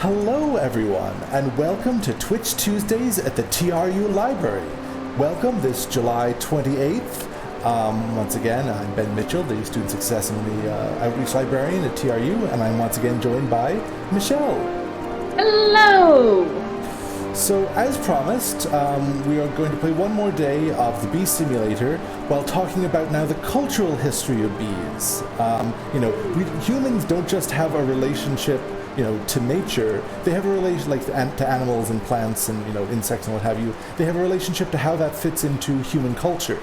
Hello, everyone, and welcome to Twitch Tuesdays at the TRU Library. Welcome this July 28th. Once again, I'm Ben Mitchell, the Student Success and the Outreach Librarian at TRU, and I'm once again joined by Michelle. Hello! So, as promised, we are going to play one more day of the Bee Simulator while talking about now the cultural history of bees. Humans don't just have a relationship to nature. They have a relation to animals and plants and insects and what have you. They have a relationship to how that fits into human culture.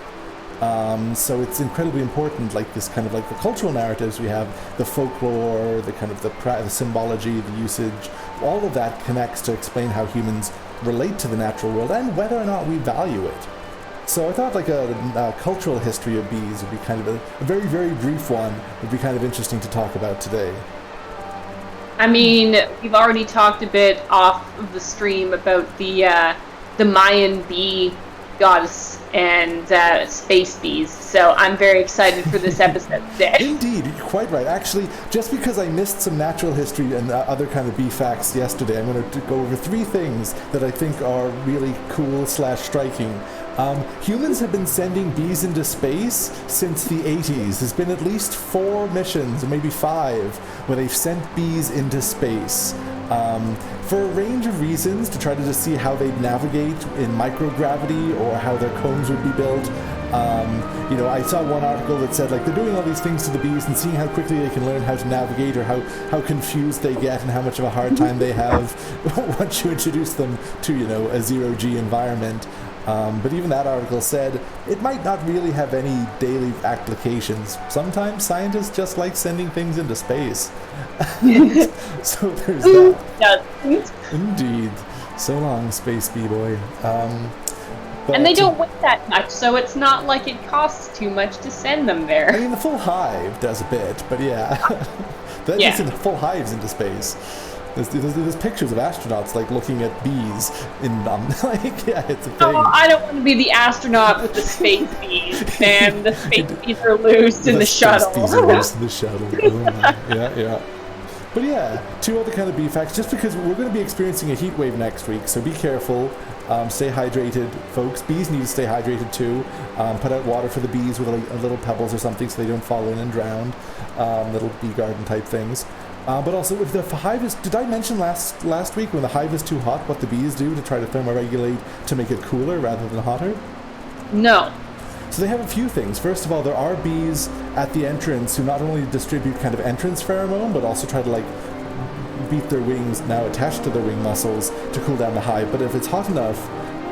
So it's incredibly important, this kind of the cultural narratives we have, the folklore, the kind of the symbology, the usage, all of that connects to explain how humans relate to the natural world and whether or not we value it. So I thought a cultural history of bees would be kind of a very, very brief one, would be kind of interesting to talk about today. I mean, we've already talked a bit off of the stream about the Mayan bee goddess and space bees, so I'm very excited for this episode today. Indeed, you're quite right. Actually, just because I missed some natural history and other kind of bee facts yesterday, I'm going to go over three things that I think are really cool/striking. Humans have been sending bees into space since the 80s. There's been at least 4 missions, or maybe 5, where they've sent bees into space. For a range of reasons, to try to just see how they'd navigate in microgravity or how their combs would be built. I saw one article that said they're doing all these things to the bees and seeing how quickly they can learn how to navigate or how confused they get and how much of a hard time they have once you introduce them to a zero-G environment. But even that article said it might not really have any daily applications. Sometimes scientists just like sending things into space. So there's that. Indeed. So long, Space Bee Boy. And they don't weigh that much, so it's not like it costs too much to send them there. I mean, the full hive does a bit, but yeah. That gets into full hives into space. There's pictures of astronauts looking at bees in them. It's a thing. Oh, I don't want to be the astronaut with the space bees, man. The space bees are loose in the shuttle. The space bees are loose in the shuttle. Oh my. Yeah. But yeah, 2 other kind of bee facts, just because we're going to be experiencing a heat wave next week, so be careful. Stay hydrated, folks. Bees need to stay hydrated too. Put out water for the bees with little pebbles or something so they don't fall in and drown. Little bee garden type things. But also, if the hive is... Did I mention last week when the hive is too hot, what the bees do to try to thermoregulate to make it cooler rather than hotter? No. So they have a few things. First of all, there are bees at the entrance who not only distribute kind of entrance pheromone, but also try to beat their wings, now attached to their wing muscles, to cool down the hive. But if it's hot enough,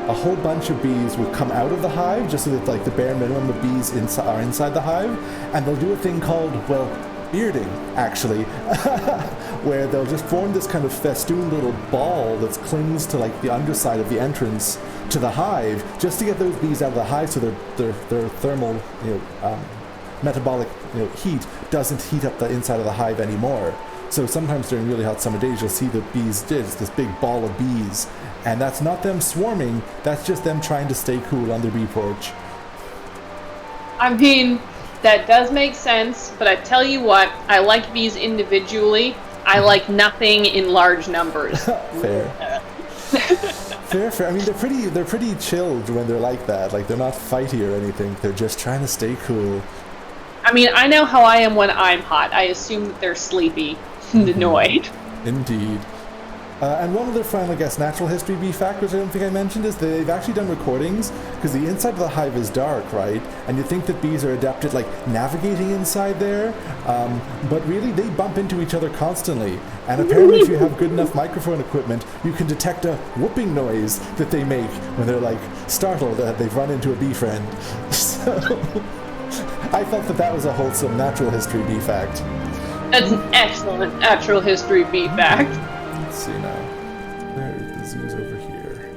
a whole bunch of bees will come out of the hive, just so that the bare minimum of bees are inside the hive, and they'll do a thing called, bearding, actually, where they'll just form this kind of festooned little ball that clings to the underside of the entrance to the hive, just to get those bees out of the hive so their thermal metabolic heat doesn't heat up the inside of the hive anymore. So sometimes during really hot summer days you'll see the bees it's this big ball of bees, and that's not them swarming, that's just them trying to stay cool on their bee porch. I mean, that does make sense, but I tell you what, I like bees individually. I like nothing in large numbers. Fair. Fair. I mean, they're pretty chilled when they're like that. They're not fighty or anything. They're just trying to stay cool. I mean, I know how I am when I'm hot. I assume that they're sleepy and annoyed. Indeed. And one other final, natural history bee fact, which I don't think I mentioned, is they've actually done recordings, because the inside of the hive is dark, right? And you think that bees are adept at, navigating inside there, but really they bump into each other constantly. And apparently if you have good enough microphone equipment, you can detect a whooping noise that they make when they're, startled that they've run into a bee friend. So I thought that was a wholesome natural history bee fact. That's an excellent natural history bee fact. Let's see now. The zoo's over here.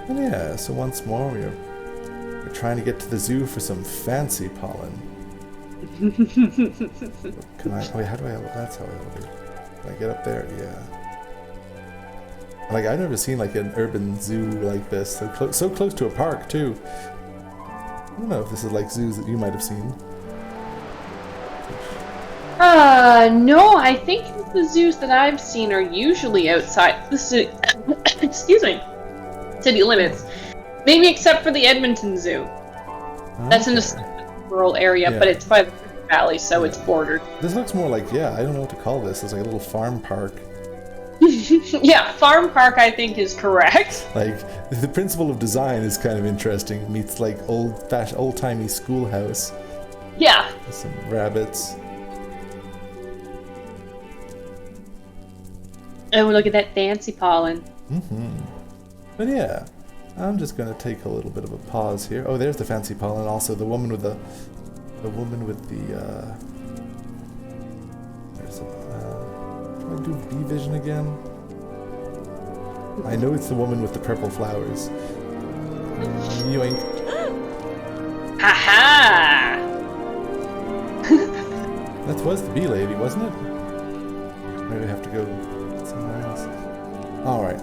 And yeah, so once more we're trying to get to the zoo for some fancy pollen. Can I? Wait, how do I? That's how I do. Can I get up there? Yeah. I've never seen an urban zoo like this, so close to a park too. I don't know if this is zoos that you might have seen. No, I think the zoos that I've seen are usually outside the excuse me, city limits. Maybe except for the Edmonton Zoo. That's in a rural area, but it's by the valley, so it's bordered. This looks more like, I don't know what to call this. It's like a little farm park. Yeah, farm park I think is correct. Like, the principle of design is kind of interesting. It meets like old-timey schoolhouse. Yeah. With some rabbits. Oh, look at that fancy pollen. But yeah, I'm just gonna take a little bit of a pause here. Oh, there's the fancy pollen. Also, the woman with the there's a, do I do bee vision again? I know it's the woman with the purple flowers. Yoink. Haha! That was the bee lady, wasn't it? Maybe I have to go somewhere else. Alright.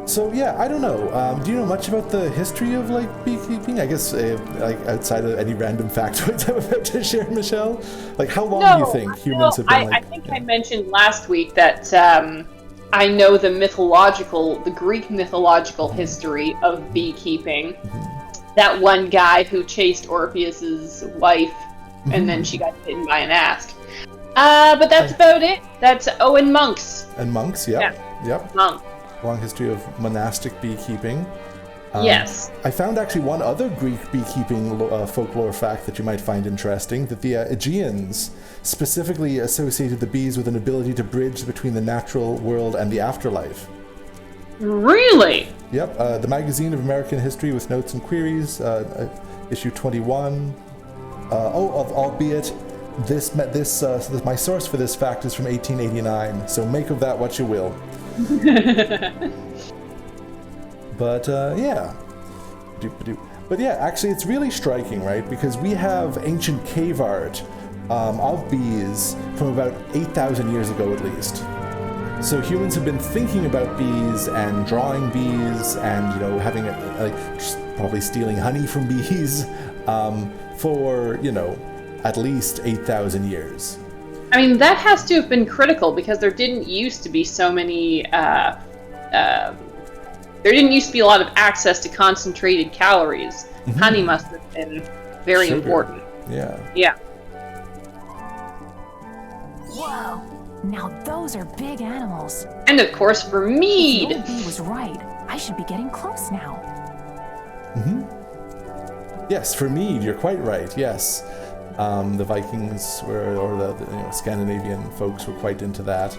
So yeah, I don't know. Do you know much about the history of like beekeeping? I guess like outside of any random factoids I'm about to share, Michelle. Like how long do you think humans have been? I think I mentioned last week that I know the Greek mythological history of beekeeping. That one guy who chased Orpheus's wife, and then she got bitten by an asp. But that's about it. That's and monks. And monks, yep. Yep. Monks. Long history of monastic beekeeping. Yes. I found actually one other Greek beekeeping folklore fact that you might find interesting, that the Aegeans specifically associated the bees with an ability to bridge between the natural world and the afterlife. Really? Yep. The Magazine of American History with Notes and Queries, issue 21. Albeit my source for this fact is from 1889, so make of that what you will. But yeah. But yeah, actually it's really striking, right? Because we have ancient cave art of bees from about 8,000 years ago at least. So humans have been thinking about bees and drawing bees and, having probably stealing honey from bees for, at least 8,000 years. I mean, that has to have been critical because there didn't used to be so many, there didn't used to be a lot of access to concentrated calories. Honey must have been very important. Yeah. Yeah. Whoa! Now those are big animals. And of course for mead! The old bee was right. I should be getting close now. Yes, for mead, you're quite right, yes. The Vikings or the Scandinavian folks were quite into that.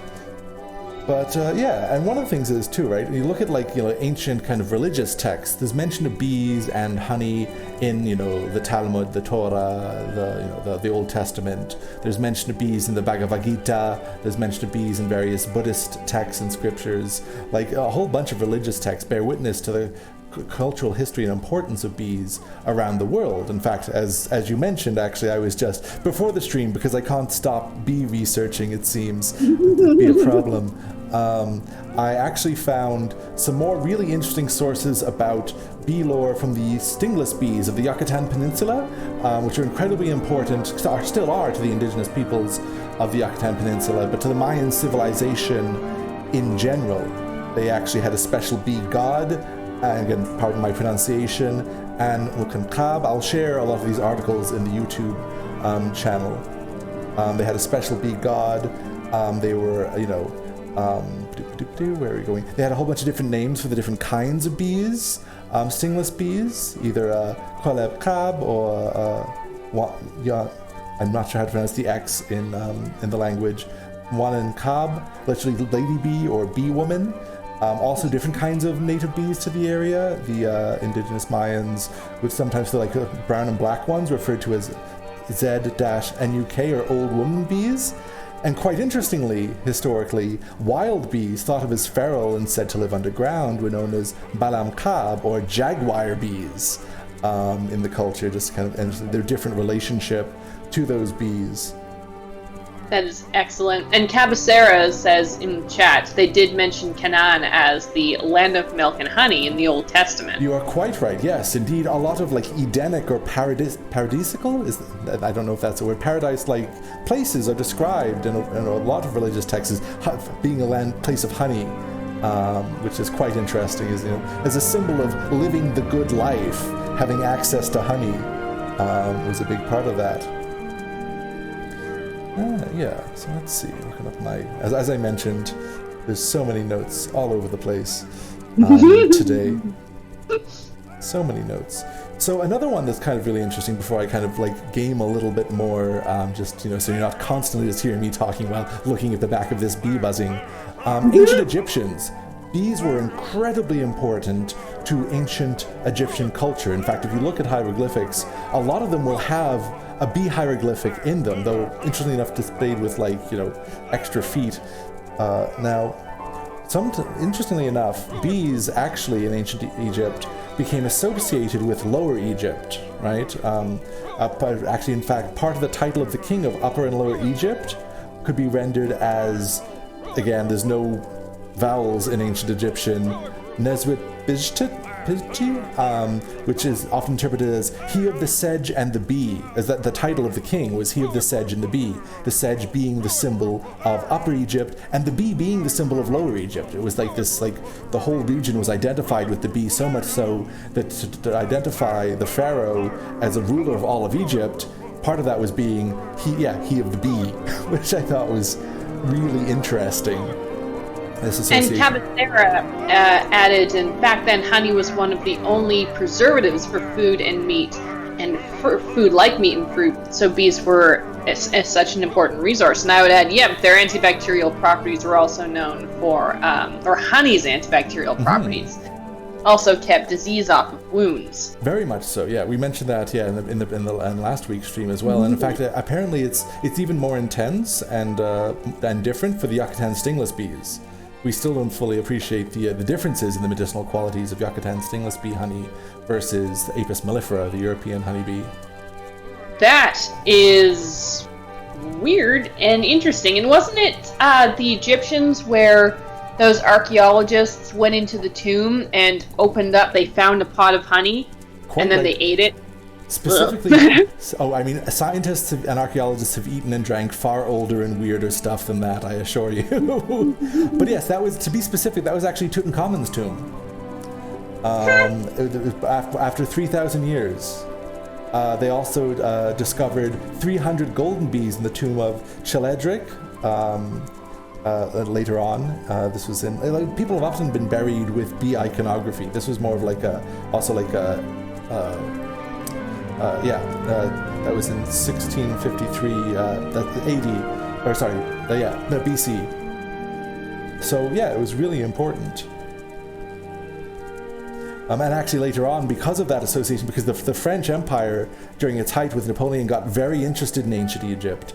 But yeah, and one of the things is too, right? You look at ancient kind of religious texts. There's mention of bees and honey in the Talmud, the Torah, the Old Testament. There's mention of bees in the Bhagavad Gita. There's mention of bees in various Buddhist texts and scriptures. Like a whole bunch of religious texts bear witness to the cultural history and importance of bees around the world. In fact, as you mentioned, actually, I was just before the stream, because I can't stop bee researching, it seems to be a problem. I actually found some more really interesting sources about bee lore from the stingless bees of the Yucatan Peninsula, which are incredibly important, still are to the indigenous peoples of the Yucatan Peninsula, but to the Mayan civilization in general. They actually had a special bee god. And again, pardon my pronunciation, and Mukankab. I'll share a lot of these articles in the YouTube channel. They had a special bee god. They were, where are we going? They had a whole bunch of different names for the different kinds of bees. Stingless bees, either Koleb Kab or I'm not sure how to pronounce the X in the language. Wanan Kab, literally lady bee or bee woman. Also different kinds of native bees to the area. The indigenous Mayans would sometimes feel like brown and black ones, referred to as Z-NUK or old woman bees. And quite interestingly, historically, wild bees, thought of as feral and said to live underground, were known as Balam Kab or jaguar bees in the culture, just kind of, and their different relationship to those bees. That is excellent. And Cabacera says in chat, they did mention Canaan as the land of milk and honey in the Old Testament. You are quite right. Yes, indeed. A lot of like Edenic or paradisical, I don't know if that's a word, paradise-like places are described in a lot of religious texts as being a place of honey, which is quite interesting. As a symbol of living the good life, having access to honey was a big part of that. Yeah, so let's see. Looking up as I mentioned, there's so many notes all over the place today. So many notes. So another one that's kind of really interesting before I kind of like game a little bit more, so you're not constantly just hearing me talking while looking at the back of this bee buzzing. Ancient Egyptians. Bees were incredibly important to ancient Egyptian culture. In fact, if you look at hieroglyphics, a lot of them will have a bee hieroglyphic in them, though interestingly enough displayed with extra feet. Interestingly enough, bees actually in ancient Egypt became associated with Lower Egypt, right? Actually, in fact, part of the title of the king of Upper and Lower Egypt could be rendered as, again, there's no vowels in ancient Egyptian, Neswit Bijtit, which is often interpreted as he of the sedge and the bee, as that the title of the king was he of the sedge and the bee, the sedge being the symbol of Upper Egypt and the bee being the symbol of Lower Egypt. It was like this, the whole region was identified with the bee, so much so that to identify the pharaoh as a ruler of all of Egypt, part of that was being he of the bee, which I thought was really interesting. And Cabacera added, and back then honey was one of the only preservatives for food and meat, and for food like meat and fruit, so bees were as such an important resource. And I would add, their antibacterial properties were also known for, or honey's antibacterial properties also kept disease off of wounds. Very much so, yeah. We mentioned that, in the last week's stream as well. And in fact, apparently it's even more intense and different for the Yucatan stingless bees. We still don't fully appreciate the differences in the medicinal qualities of Yucatan stingless bee honey versus the Apis mellifera, the European honeybee. That is weird and interesting. And wasn't it the Egyptians where those archaeologists went into the tomb and opened up, they found a pot of honey, and then they ate it? Specifically, scientists and archaeologists have eaten and drank far older and weirder stuff than that, I assure you. But yes, that was, to be specific, that was actually Tutankhamun's tomb. After 3,000 years. They also discovered 300 golden bees in the tomb of Cheledric. Later on, this was in, people have often been buried with bee iconography. This was more of that was in 1653, BC. So it was really important. And actually later on, because of that association, because the French Empire during its height with Napoleon got very interested in ancient Egypt.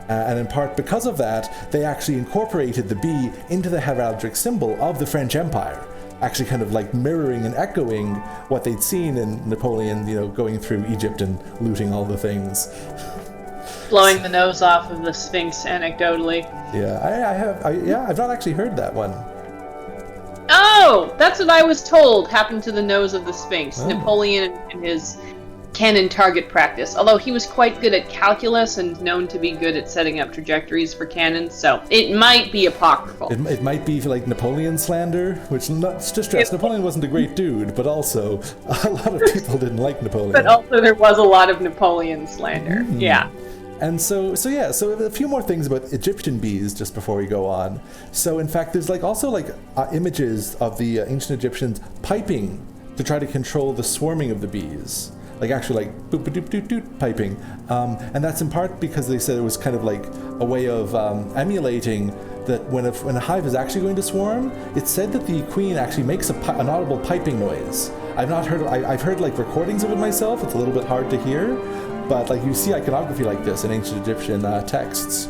And in part because of that, they actually incorporated the bee into the heraldic symbol of the French Empire, actually kind of mirroring and echoing what they'd seen in Napoleon, going through Egypt and looting all the things. Blowing the nose off of the Sphinx, anecdotally. Yeah, I've not actually heard that one. Oh, that's what I was told happened to the nose of the Sphinx. Oh. Napoleon and his cannon target practice, although he was quite good at calculus and known to be good at setting up trajectories for cannons, so it might be apocryphal. It might be like Napoleon slander, which, not to stress, Napoleon wasn't a great dude, but also a lot of people didn't like Napoleon. But also there was a lot of Napoleon slander, yeah. And so a few more things about Egyptian bees just before we go on. So in fact, there's images of the ancient Egyptians piping to try to control the swarming of the bees. Actually boop doop doop doop piping, and that's in part because they said it was kind of like a way of emulating that when a hive is actually going to swarm, it's said that the queen actually makes an audible piping noise. I've heard recordings of it myself. It's a little bit hard to hear, but you see iconography like this in ancient Egyptian texts.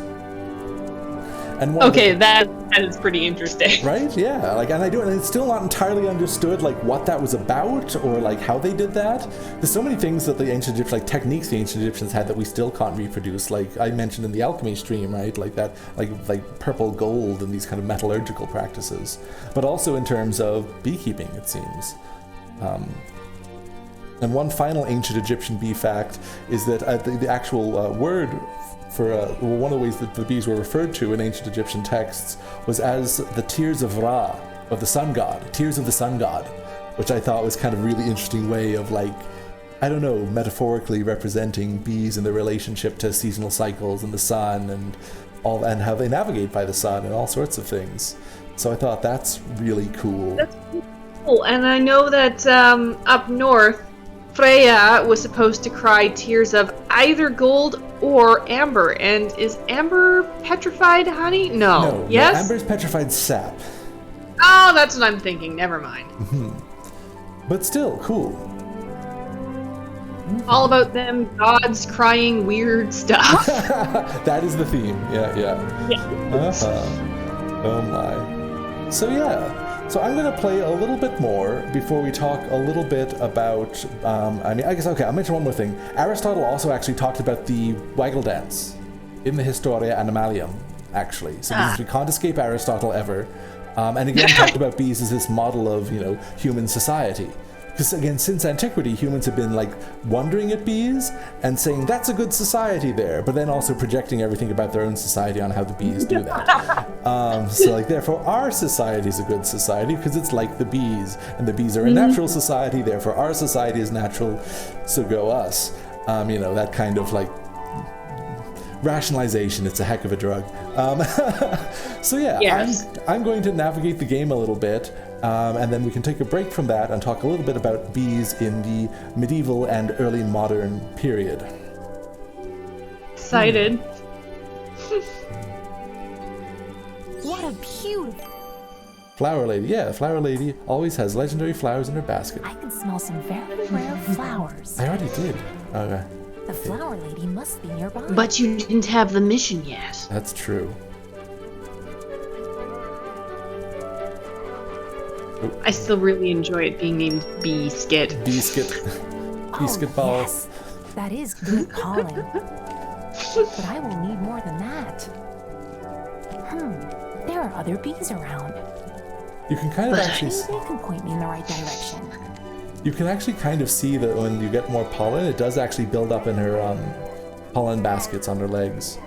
And that's that is pretty interesting. Right? Yeah. Like, and it's still not entirely understood, like, what that was about or, like, how they did that. There's so many things that the ancient Egyptians, like, techniques the ancient Egyptians had that we still can't reproduce. Like, I mentioned in the alchemy stream, right? Like that, like purple gold and these kind of metallurgical practices. But also in terms of beekeeping, it seems. And one final ancient Egyptian bee fact is that the actual word for one of the ways that the bees were referred to in ancient Egyptian texts was as the tears of Ra, of the sun god, tears of the sun god, which I thought was kind of a really interesting way of, like, I don't know, metaphorically representing bees and their relationship to seasonal cycles and the sun and how they navigate by the sun and all sorts of things. So I thought that's really cool. That's cool, and I know that up north, Freya was supposed to cry tears of either gold or amber. And is amber petrified honey? No. Yes? No, amber's petrified sap. Oh, that's what I'm thinking. Never mind. But still, cool. All about them gods crying weird stuff. That is the theme. Yeah. Oh my. So yeah. So I'm going to play a little bit more before we talk a little bit about, I guess, I'll mention one more thing. Aristotle also actually talked about the waggle dance in the Historia Animalium, actually. So we can't escape Aristotle ever. And again, talked about bees as this model of, human society. Because again, since antiquity, humans have been like wondering at bees and saying that's a good society there, but then also projecting everything about their own society on how the bees do that. So like, therefore, our society is a good society because it's like the bees, and the bees are a natural society. Therefore, our society is natural. So go us. That kind of like rationalization. It's a heck of a drug. So yeah, yes. I'm going to navigate the game a little bit. And then we can take a break from that and talk a little bit about bees in the medieval and early modern period. Excited. What a beautiful... Flower Lady. Yeah, Flower Lady always has legendary flowers in her basket. I can smell some very rare flowers. I already did. Okay. The Flower Lady must be nearby. But you didn't have the mission yet. That's true. I still really enjoy it being named Beeskit. Beeskit ball. Yes, that is good calling. But I will need more than that. There are other bees around. You can kind of actually... Maybe they can point me in the right direction. You can actually kind of see that when you get more pollen, it does actually build up in her pollen baskets on her legs.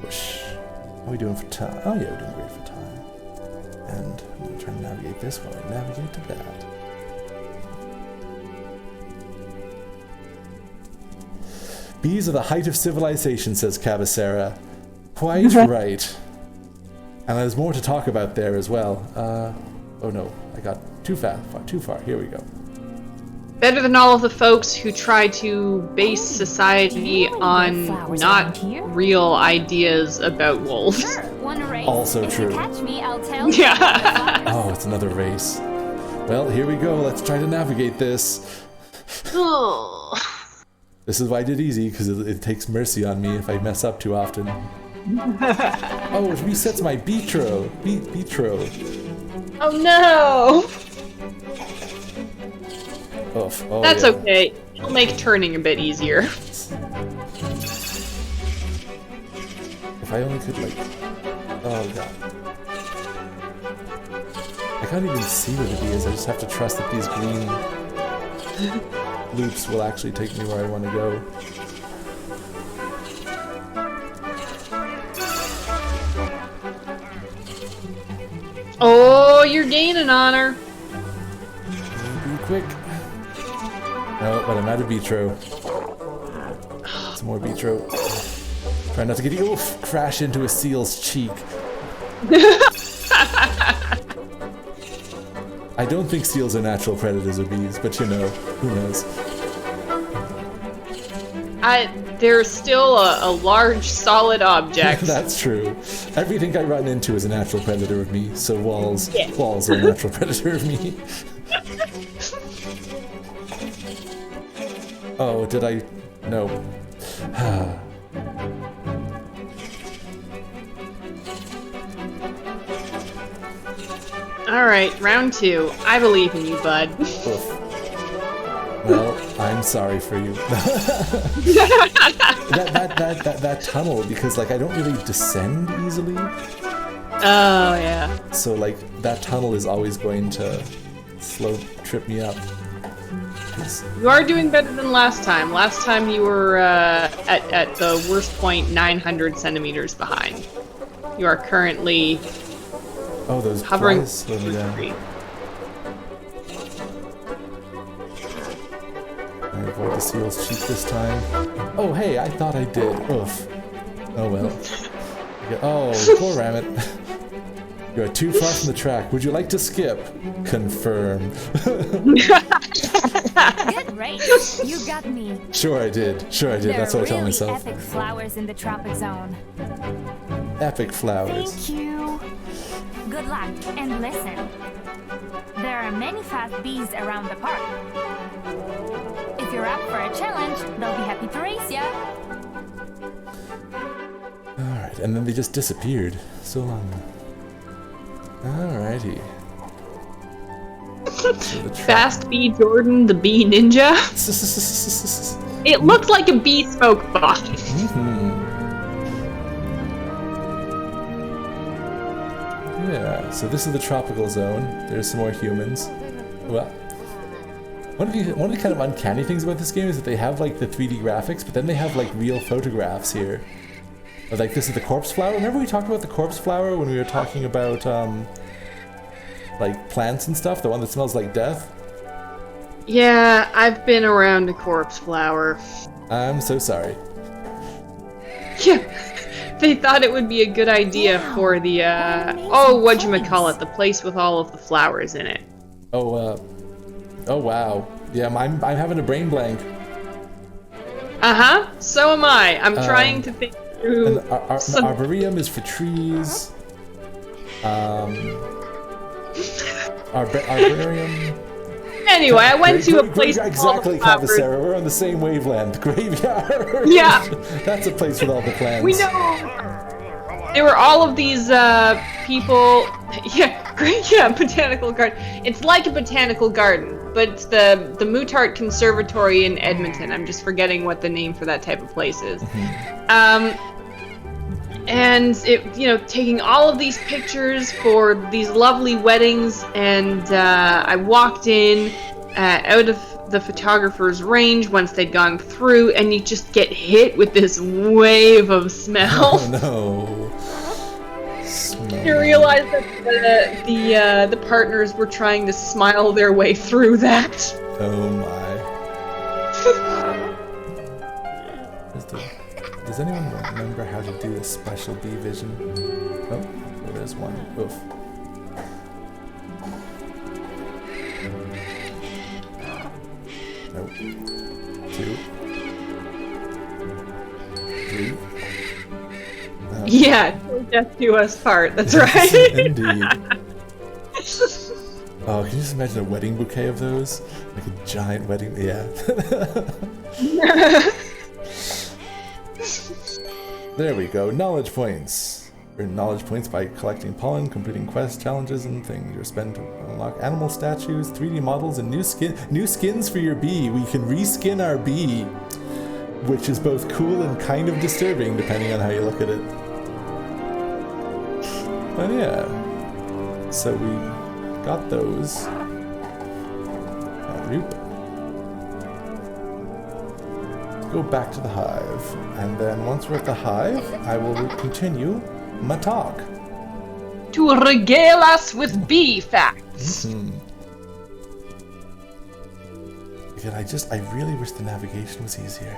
Whoosh. How are we doing for time? Oh yeah, we're doing great for time. And I'm going to try to navigate this while I navigate to that. Bees are the height of civilization, says Cabacera. Quite right. And there's more to talk about there as well. Oh no, I got too far. Here we go. Better than all of the folks who try to base society on not real ideas about wolves. Sure, one race. Also true. If you catch me, I'll tell you. Yeah. Oh, it's another race. Well, here we go. Let's try to navigate this. This is why I did easy, because it takes mercy on me if I mess up too often. Oh, it resets my Beatro. Beatro. Oh no! Oof. Oh, that's yeah. okay. It'll make turning a bit easier. If I only could, like... Oh, God. I can't even see where the bee is. I just have to trust that these green loops will actually take me where I want to go. Oh, you're gaining on her. Be quick. No, but I'm out of Vitro. Some more Vitro. Try not to get crash into a seal's cheek. I don't think seals are natural predators of bees, but who knows? They're still a large, solid object. That's true. Everything I run into is a natural predator of me, so walls are a natural predator of me. Oh, did I? No. Alright, round 2. I believe in you, bud. Oof. Well, I'm sorry for you. that tunnel, because like I don't really descend easily, Oh, yeah. so like that tunnel is always going to trip me up. 'Cause- You are doing better than last time. Last time you were at the worst point 900 centimeters behind. You are currently Oh, those hovering. flies slow me down. I avoid the seal's cheek this time. Oh, hey, I thought I did. Oof. Oh well. Oh, poor Ramit. You are too far from the track. Would you like to skip? Confirmed. Good race. You got me. Sure I did. Sure I did. There That's are what I tell really myself. epic flowers in the tropic zone. Epic flowers. Thank you. Good luck, and listen. There are many fast bees around the park. If you're up for a challenge, they'll be happy to race ya. Alright, and then they just disappeared. So long. Alrighty. So the track- Fast Bee Jordan, the Bee Ninja. It looked like a bee smoke bomb. Yeah, so this is the tropical zone. There's some more humans. Well, one of the kind of uncanny things about this game is that they have like the 3D graphics, but then they have like real photographs here. Like this is the corpse flower. Remember we talked about the corpse flower when we were talking about like plants and stuff? The one that smells like death? Yeah, I've been around a corpse flower. I'm so sorry. Yeah, they thought it would be a good idea for the, oh, whatchamacallit, the place with all of the flowers in it. Oh wow. Yeah, I'm having a brain blank. Uh-huh, so am I. I'm trying to think through And the some... arboreum is for trees. Arboreum. Anyway, I went to a place with all Exactly, the flowers. Cavacera. We're on the same wavelength. Graveyard. Yeah. That's a place with all the plants. We know. There were all of these people. Yeah, great. Yeah, botanical garden. It's like a botanical garden, but it's the Mutart Conservatory in Edmonton. I'm just forgetting what the name for that type of place is. And it, taking all of these pictures for these lovely weddings, and I walked in out of the photographer's range once they'd gone through, and you just get hit with this wave of smell. Oh no. Smell. You realize that the partners were trying to smile their way through that. Oh my. Does anyone remember how to do a special bee vision? Oh, well, there's one. Oof. Nope. 2. 3. Yeah, till death do us part. That's right. Indeed. Oh, can you just imagine a wedding bouquet of those? Like a giant wedding. Yeah. There we go. Knowledge points. Earn knowledge points by collecting pollen, completing quests, challenges, and things. You spend to unlock animal statues, 3D models, and new skins for your bee. We can reskin our bee, which is both cool and kind of disturbing, depending on how you look at it. But yeah, so we got those. Go back to the hive, and then once we're at the hive, I will continue my talk. To regale us with bee facts. Again, I really wish the navigation was easier,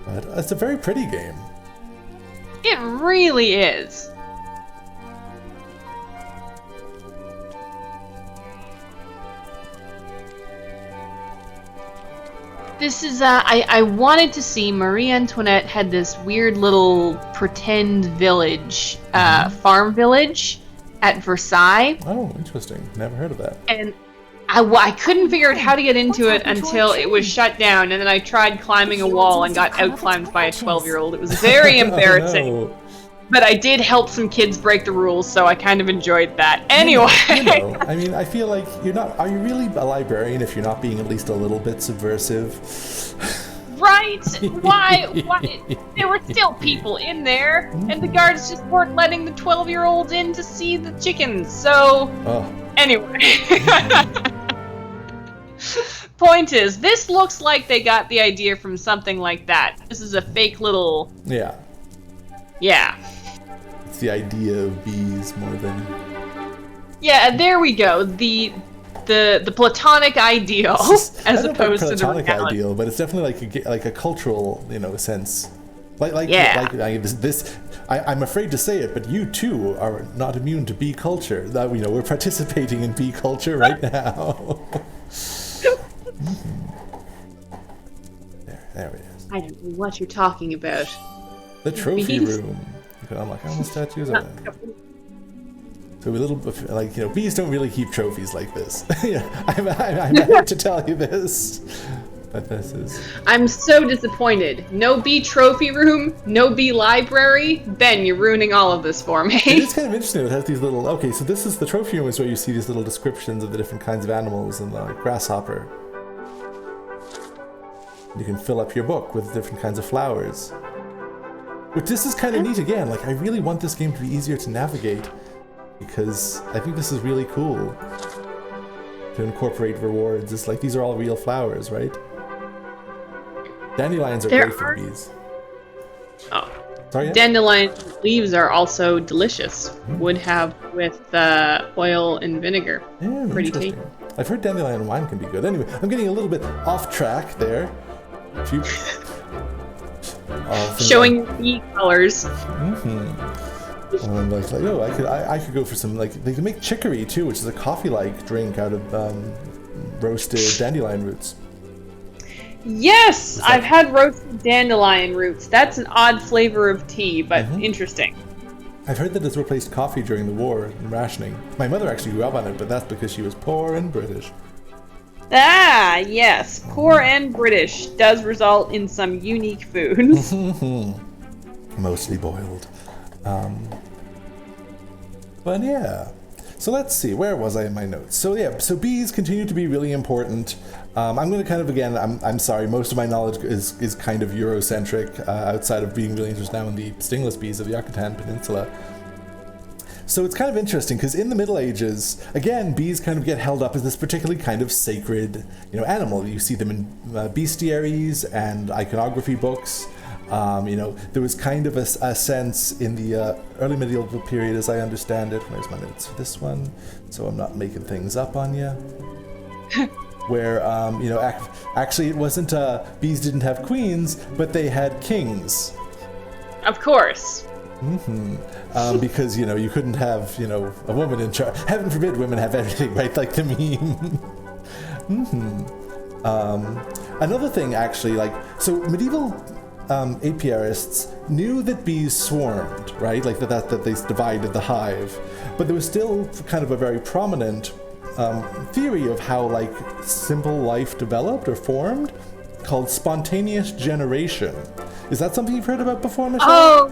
but it's a very pretty game. It really is. This is, I wanted to see Marie Antoinette had this weird little pretend village, farm village at Versailles. Oh, interesting. Never heard of that. And I couldn't figure out how to get into it until it was shut down, and then I tried climbing a wall and got out-climbed by a 12-year-old. It was very embarrassing. Oh, no. but I did help some kids break the rules, so I kind of enjoyed that. Anyway. You know, I mean, I feel like you're not. Are you really a librarian if you're not being at least a little bit subversive? Right? Why? There were still people in there, and the guards just weren't letting the 12-year-olds in to see the chickens. So, anyway. Point is, this looks like they got the idea from something like that. This is a fake little... Yeah. Yeah. It's the idea of bees more than... Yeah, there we go. The platonic ideal, as opposed to the reality. Ideal, but it's definitely like a cultural, sense. Like this. I'm afraid to say it, but you too are not immune to bee culture. That we're participating in bee culture right now. There it is. I don't know what you're talking about. The trophy room. You can unlock animal statues. So a little, bees don't really keep trophies like this. I'm happy to tell you this, but this is... I'm so disappointed. No bee trophy room, no bee library. Ben, you're ruining all of this for me. It is kind of interesting. It has these little... Okay, so this is the trophy room, is where you see these little descriptions of the different kinds of animals and the grasshopper. You can fill up your book with different kinds of flowers. But this is kind of neat again. I really want this game to be easier to navigate, because I think this is really cool to incorporate rewards. It's these are all real flowers, right? Dandelions are great for bees. Oh. Sorry, yeah? Dandelion leaves are also delicious. Would have with oil and vinegar. Yeah, pretty tasty. I've heard dandelion wine can be good. Anyway, I'm getting a little bit off track there. Showing bee colors. I could go for some they can make chicory too, which is a coffee-like drink out of roasted dandelion roots. Yes, I've had roasted dandelion roots. That's an odd flavor of tea, but interesting. I've heard that it's replaced coffee during the war and rationing. My mother actually grew up on it, but that's because she was poor and British. Ah, yes. Poor and British does result in some unique foods. Mostly boiled. But yeah. So let's see, where was I in my notes? So bees continue to be really important. I'm going to kind of, again, I'm sorry, most of my knowledge is kind of Eurocentric, outside of being really interested now in the stingless bees of the Yucatan Peninsula. So it's kind of interesting, because in the Middle Ages, again, bees kind of get held up as this particularly kind of sacred, animal. You see them in bestiaries and iconography books. There was kind of a sense in the early medieval period, as I understand it. Where's my notes for this one? So I'm not making things up on you. Where, actually it wasn't, bees didn't have queens, but they had kings. Of course. Because, you couldn't have, a woman in charge. Heaven forbid women have everything, right? Like the meme. Another thing, actually, so medieval apiarists knew that bees swarmed, right? That they divided the hive. But there was still kind of a very prominent theory of how, simple life developed or formed, called spontaneous generation. Is that something you've heard about before, Michelle? Oh,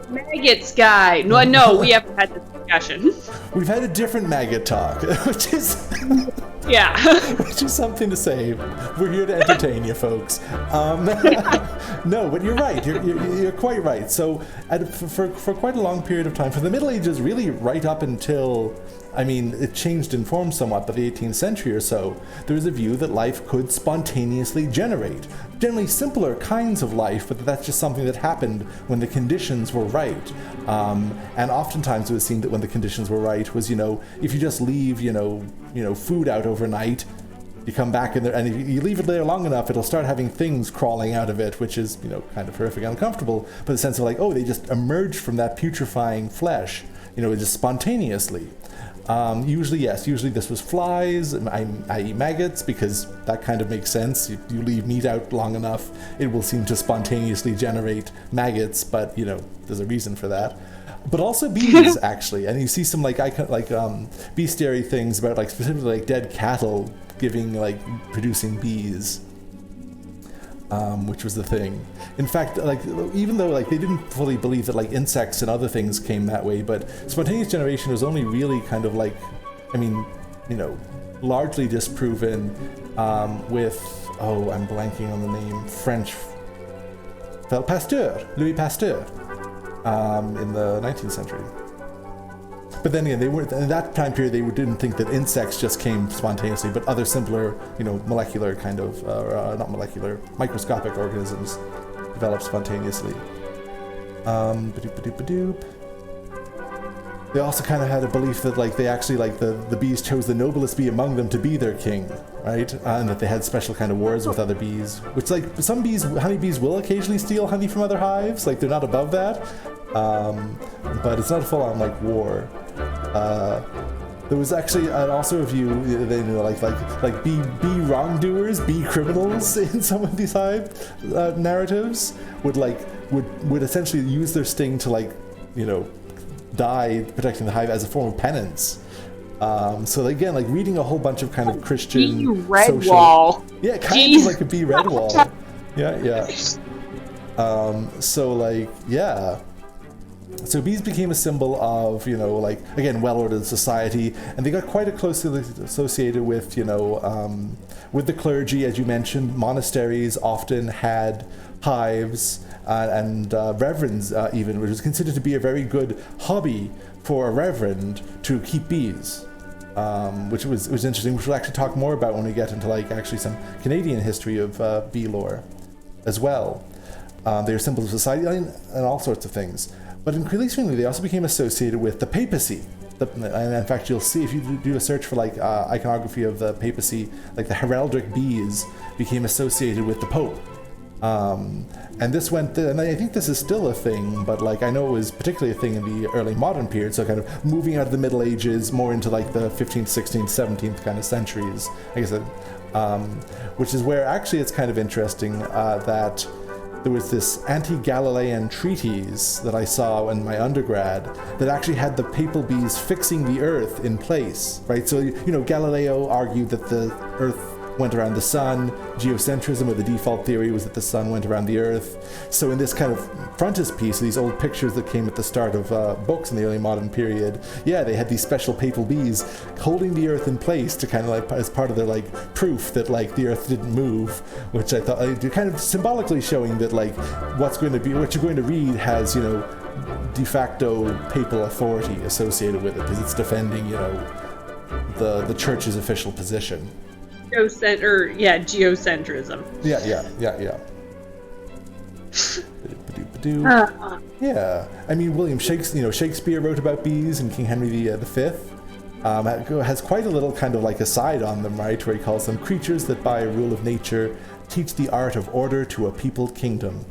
maggots guy. No, we haven't had this discussion. We've had a different maggot talk, which is yeah, which is something to say. We're here to entertain you, folks. No, but you're right. You're quite right. So, for quite a long period of time, for the Middle Ages, really right up until, it changed in form somewhat, but the 18th century or so, there was a view that life could spontaneously generate. Generally simpler kinds of life, but that's just something that happened when the conditions were right. And oftentimes it was seen that when the conditions were right was, if you just leave, food out overnight, you come back in there, and if you leave it there long enough, it'll start having things crawling out of it, which is, kind of horrific and uncomfortable, but the sense of they just emerged from that putrefying flesh, just spontaneously. Usually this was flies, i.e. maggots, because that kind of makes sense. You leave meat out long enough, it will seem to spontaneously generate maggots, but, there's a reason for that. But also bees, actually, and you see some bestiary things about specifically dead cattle producing bees. which was the thing. In fact, like even though like they didn't fully believe that like insects and other things came that way, but spontaneous generation was only really kind of like, I mean, you know, largely disproven with I'm blanking on the name, French. Pasteur, Louis Pasteur, in the 19th century. But then again, they weren't in that time period. They didn't think that insects just came spontaneously, but other simpler, you know, molecular kind of, not molecular, microscopic organisms developed spontaneously. Ba-doop-ba-doop-ba-doop. They also kind of had a belief that like they actually like the bees chose the noblest bee among them to be their king, right? And that they had special kind of wars with other bees, which like some bees, honeybees will occasionally steal honey from other hives, like they're not above that, but it's not a full-on like war. There was actually also a view, you know, like bee wrongdoers, bee criminals in some of these hive narratives would essentially use their sting to like, you know, die protecting the hive as a form of penance. So again, like reading a whole bunch of kind of Christian Bee Redwall. Yeah, kind of like a bee Redwall. Yeah. So like, yeah. So bees became a symbol of, you know, like, again, well-ordered society, and they got quite closely associated with, you know, with the clergy, as you mentioned. Monasteries often had hives and reverends even, which was considered to be a very good hobby for a reverend to keep bees, which was interesting, which we'll actually talk more about when we get into, like, actually some Canadian history of bee lore as well. They are symbols of society and all sorts of things. But increasingly, they also became associated with the papacy. And in fact, you'll see if you do a search for like iconography of the papacy, like the heraldic bees became associated with the Pope. And this went, and I think this is still a thing, but like I know it was particularly a thing in the early modern period, so kind of moving out of the Middle Ages more into like the 15th, 16th, 17th kind of centuries, I guess, which is where actually it's kind of interesting that there was this anti-Galilean treatise that I saw in my undergrad that actually had the papal bees fixing the Earth in place, right? So, you know, Galileo argued that the Earth went around the sun. Geocentrism, or the default theory, was that the sun went around the Earth. So in this kind of frontispiece, these old pictures that came at the start of books in the early modern period, yeah, they had these special papal bees holding the Earth in place to kind of like, as part of their like proof that like the Earth didn't move, which I thought kind of symbolically showing that like what you're going to read has, you know, de facto papal authority associated with it because it's defending, you know, the church's official position. Geocentrism. Yeah. Yeah, I mean, William Shakespeare, you know, Shakespeare wrote about bees in King Henry V. Has quite a little kind of like aside on them, right, where he calls them creatures that by a rule of nature teach the art of order to a peopled kingdom.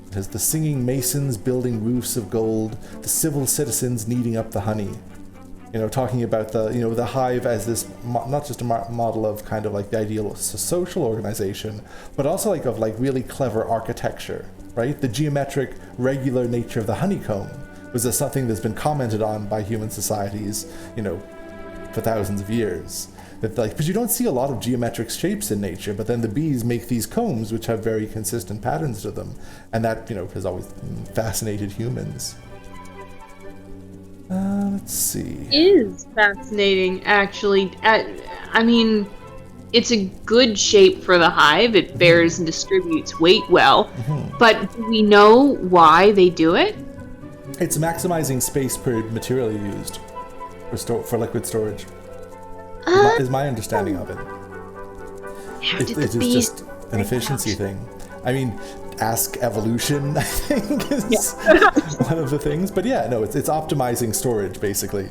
It has the singing masons building roofs of gold, the civil citizens kneading up the honey. You know, talking about the, you know, the hive as this not just a model of kind of like the ideal social organization, but also like of like really clever architecture, right? The geometric, regular nature of the honeycomb was something that's been commented on by human societies, you know, for thousands of years. That like, because you don't see a lot of geometric shapes in nature, but then the bees make these combs which have very consistent patterns to them, and that, you know, has always fascinated humans. Let's see. It is fascinating, actually. I mean, it's a good shape for the hive. It bears and distributes weight well. Mm-hmm. But do we know why they do it? It's maximizing space per material used for liquid storage. Is my understanding of it. It is just an efficiency thing. I mean, ask evolution, I think, is one of the things. But yeah, no, it's optimizing storage, basically.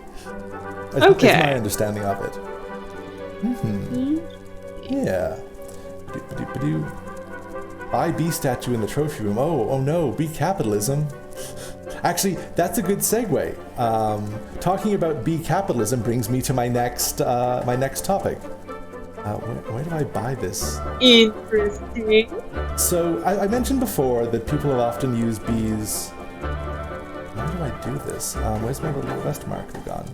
Okay. That's my understanding of it. Mm-hmm. Yeah. Buy bee statue in the trophy room. Oh no, bee capitalism. Actually, that's a good segue. Talking about bee capitalism brings me to my next topic. Where do I buy this? Interesting. So I mentioned before that people have often used bees. How do I do this? Where's my little quest marker gone?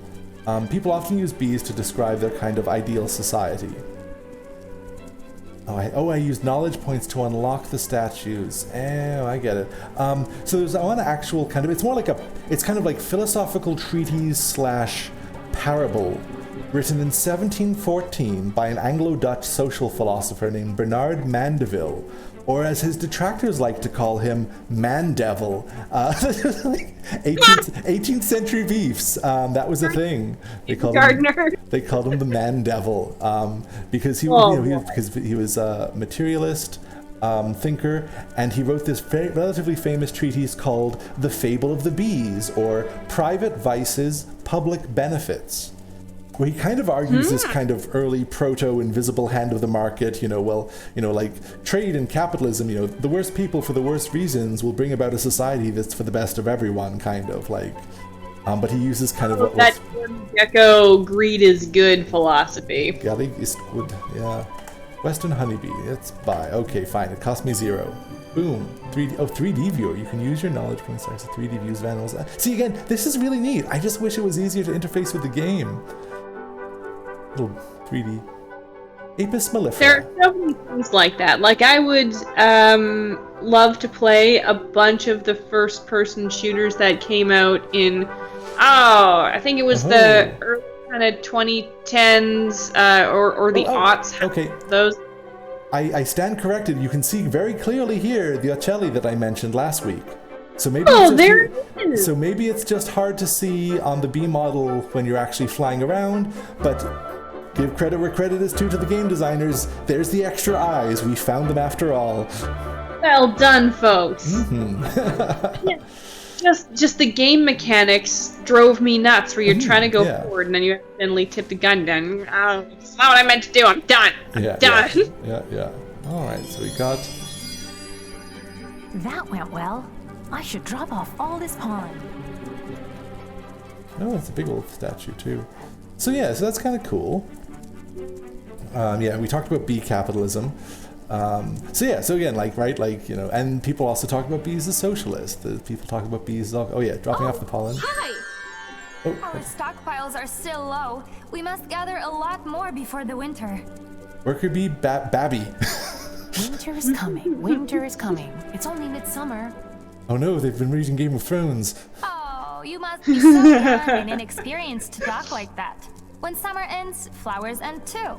People often use bees to describe their kind of ideal society. I use knowledge points to unlock the statues. Oh, I get it. So there's one actual kind of, it's kind of like philosophical treatise slash parable written in 1714 by an Anglo-Dutch social philosopher named Bernard Mandeville, or as his detractors like to call him, Man-Devil. 18th century beefs. That was a thing. They called him the Man-Devil because he was a materialist thinker, and he wrote this very relatively famous treatise called The Fable of the Bees, or Private Vices, Public Benefits, where he kind of argues this kind of early proto-invisible hand of the market, like trade and capitalism, the worst people for the worst reasons will bring about a society that's for the best of everyone, kind of like. But he uses kind of that Gecko greed is good philosophy. Galley is good, yeah. Western honeybee, it's buy. Okay, fine, it cost me 0. Boom. 3D viewer. You can use your knowledge points to access 3D views of animals. See, again, this is really neat. I just wish it was easier to interface with the game. Little 3D. Apis mellifera. There are so many things like that. Like, I would love to play a bunch of the first-person shooters that came out in, I think it was the early kind of 2010s or the aughts. Okay. Those. I stand corrected. You can see very clearly here the Ocelli that I mentioned last week. So maybe there it is. So maybe it's just hard to see on the B model when you're actually flying around, but give credit where credit is due to the game designers. There's the extra eyes. We found them after all. Well done, folks. Mm-hmm. Yeah. Just the game mechanics drove me nuts, where you're trying to go forward and then you accidentally tip the gun down. Oh, it's not what I meant to do. I'm done. I'm done. Yeah. All right, so we got... That went well. I should drop off all this pollen. Oh, it's a big old statue too. So that's kind of cool. We talked about bee capitalism. So again, and people also talk about bees as socialists. People talk about bees as dropping off the pollen. Hi! Oh, Our stockpiles are still low. We must gather a lot more before the winter. Worker bee Babby. Winter is coming. Winter is coming. It's only midsummer. Oh no, they've been reading Game of Thrones. Oh, you must be so young and inexperienced to talk like that. When summer ends, flowers end too.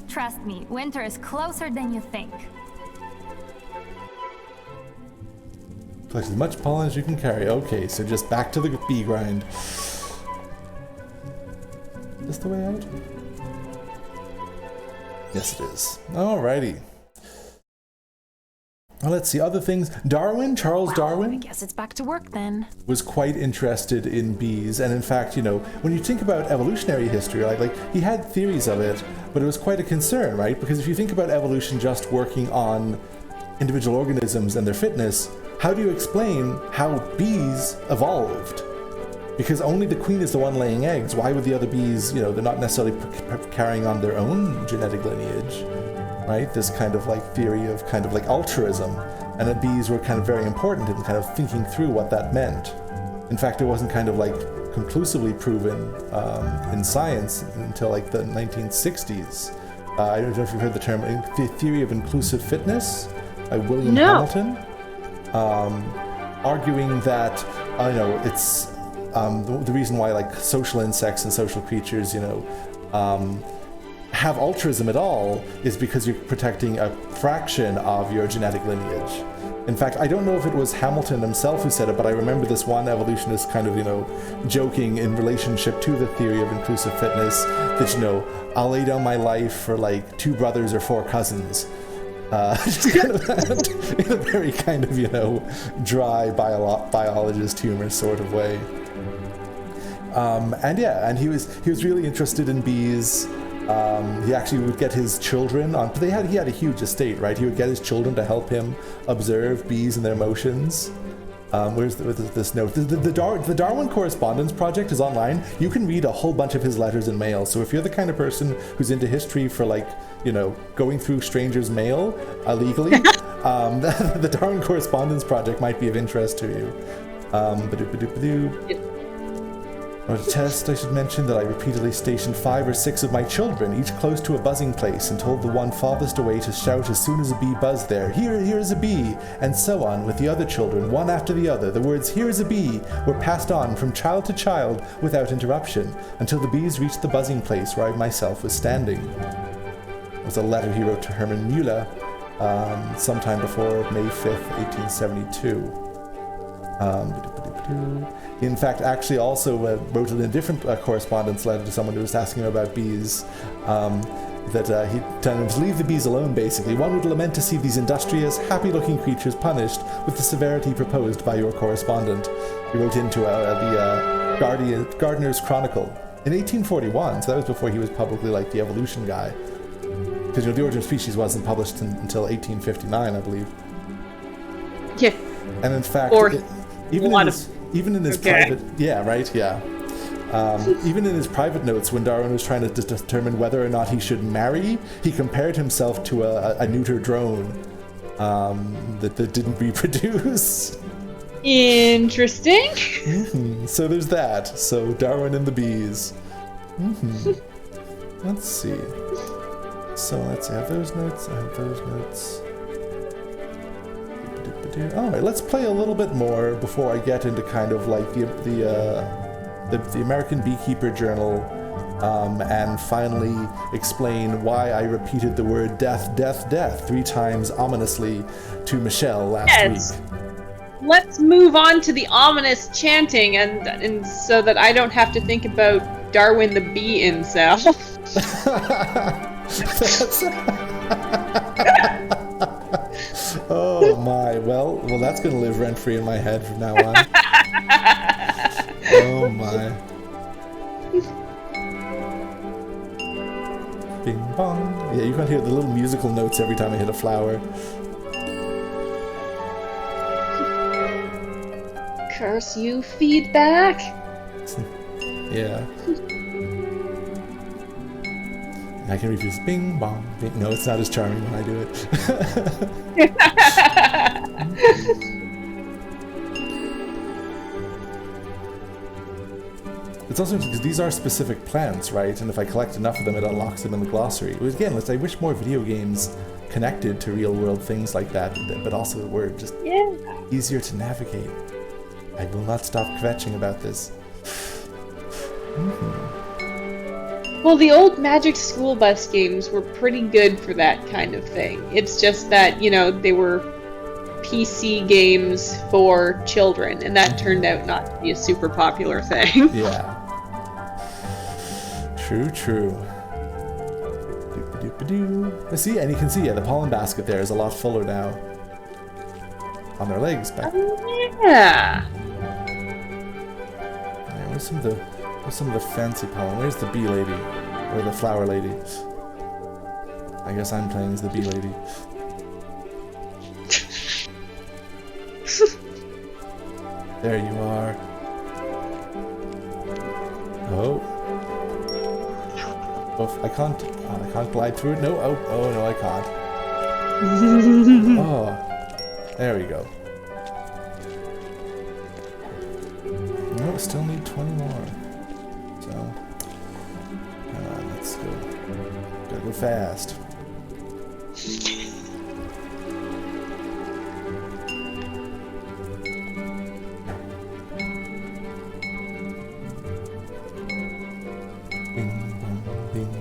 Trust me, winter is closer than you think. Collect as much pollen as you can carry. Okay, so just back to the bee grind. Is this the way out? Yes, it is. Alrighty. Well, let's see other things. Charles Darwin. I guess it's back to work then. Was quite interested in bees, and in fact, when you think about evolutionary history, like he had theories of it, but it was quite a concern, right? Because if you think about evolution just working on individual organisms and their fitness, how do you explain how bees evolved? Because only the queen is the one laying eggs. Why would the other bees, they're not necessarily carrying on their own genetic lineage, right? This kind of theory of kind of altruism, and that bees were kind of very important in kind of thinking through what that meant. In fact, it wasn't kind of conclusively proven in science until the 1960s. I don't know if you've heard the term the theory of inclusive fitness by William Hamilton, arguing that it's the reason why social insects and social creatures have altruism at all is because you're protecting a fraction of your genetic lineage. In fact, I don't know if it was Hamilton himself who said it, but I remember this one evolutionist kind of, joking in relationship to the theory of inclusive fitness that, I'll lay down my life for 2 brothers or 4 cousins. Just kind of in a very kind of, dry biologist humor sort of way. And he was really interested in bees. He actually would get his children on. He had a huge estate, right? He would get his children to help him observe bees and their motions. Where's this note? The Darwin Correspondence Project is online. You can read a whole bunch of his letters and mail. So if you're the kind of person who's into history for going through strangers' mail illegally, the Darwin Correspondence Project might be of interest to you. On a test, I should mention that I repeatedly stationed 5 or 6 of my children, each close to a buzzing place, and told the one farthest away to shout as soon as a bee buzzed there, "Here, here is a bee!" and so on with the other children, one after the other. The words, "Here is a bee," were passed on from child to child without interruption, until the bees reached the buzzing place where I myself was standing. It was a letter he wrote to Herman Müller sometime before May 5th, 1872. He in fact actually also wrote in a different correspondence letter to someone who was asking him about bees, that he'd tell him to leave the bees alone, basically. One would lament to see these industrious, happy-looking creatures punished with the severity proposed by your correspondent. He wrote into the Gardener's Chronicle in 1841, so that was before he was publicly like the evolution guy. Because The Origin of Species wasn't published until 1859, I believe. Yeah. And in fact, Or even in his private, even in his private notes, when Darwin was trying to determine whether or not he should marry, he compared himself to a neuter drone that didn't reproduce. Interesting. So there's that. So Darwin and the bees. Let's see. So let's see. I have those notes. Alright, let's play a little bit more before I get into kind of like the American Beekeeper Journal, and finally explain why I repeated the word death, death, death 3 times ominously to Michelle last week. Let's move on to the ominous chanting, and so that I don't have to think about Darwin the bee incel. Oh my, well that's gonna live rent-free in my head from now on. Oh my. Bing bong. Yeah, you can hear the little musical notes every time I hit a flower. Curse you, feedback. Yeah. I can refuse bing bong bing. No, it's not as charming when I do it. It's also because these are specific plants, right? And if I collect enough of them, it unlocks them in the glossary. Again, I wish more video games connected to real-world things like that, but also were just easier to navigate. I will not stop kvetching about this. Well, the old Magic School Bus games were pretty good for that kind of thing. It's just that, they were PC games for children, and that turned out not to be a super popular thing. Yeah. True. See, and you can see, the pollen basket there is a lot fuller now. On their legs back. Yeah. Where's some of the fancy pollen? Where's the bee lady? Or the flower lady? I guess I'm playing as the bee lady. There you are. Oh. I can't glide through it. No. Oh no, I can't. Oh. There we go. No, still need 20 more. So, come on, let's go. Gotta go fast. Bing, bong, bing.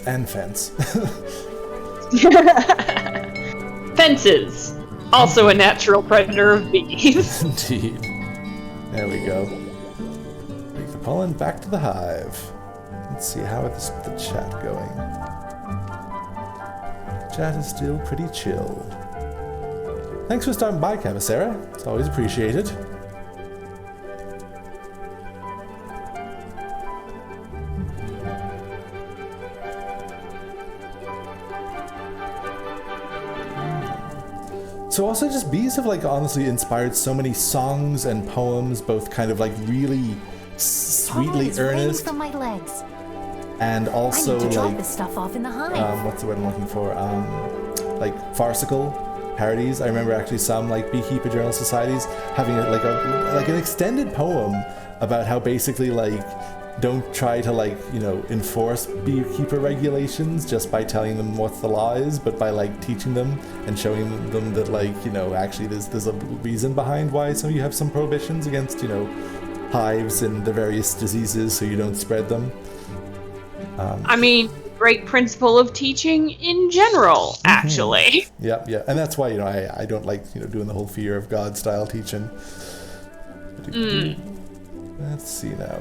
And fence. Fences. Also a natural predator of bees. Indeed. There we go. Take the pollen back to the hive. Let's see, how is the chat going? Chat is still pretty chill. Thanks for stopping by, Cavacera. It's always appreciated. So also just bees have honestly inspired so many songs and poems, both kind of really sweetly earnest from my legs. and also I need to drop this stuff off in the hive. what's the word I'm looking for? Farcical. parodies. I remember actually some like beekeeper journal societies having like an extended poem about how basically like don't try to like, you know, enforce beekeeper regulations just by telling them what the law is, but by like teaching them and showing them that like, you know, actually there's a reason behind why some of you have some prohibitions against, you know, hives and the various diseases so you don't spread them. I mean, great principle of teaching in general, actually. Yeah, and that's why, you know, I don't like, you know, doing the whole fear of God style teaching. Let's see now.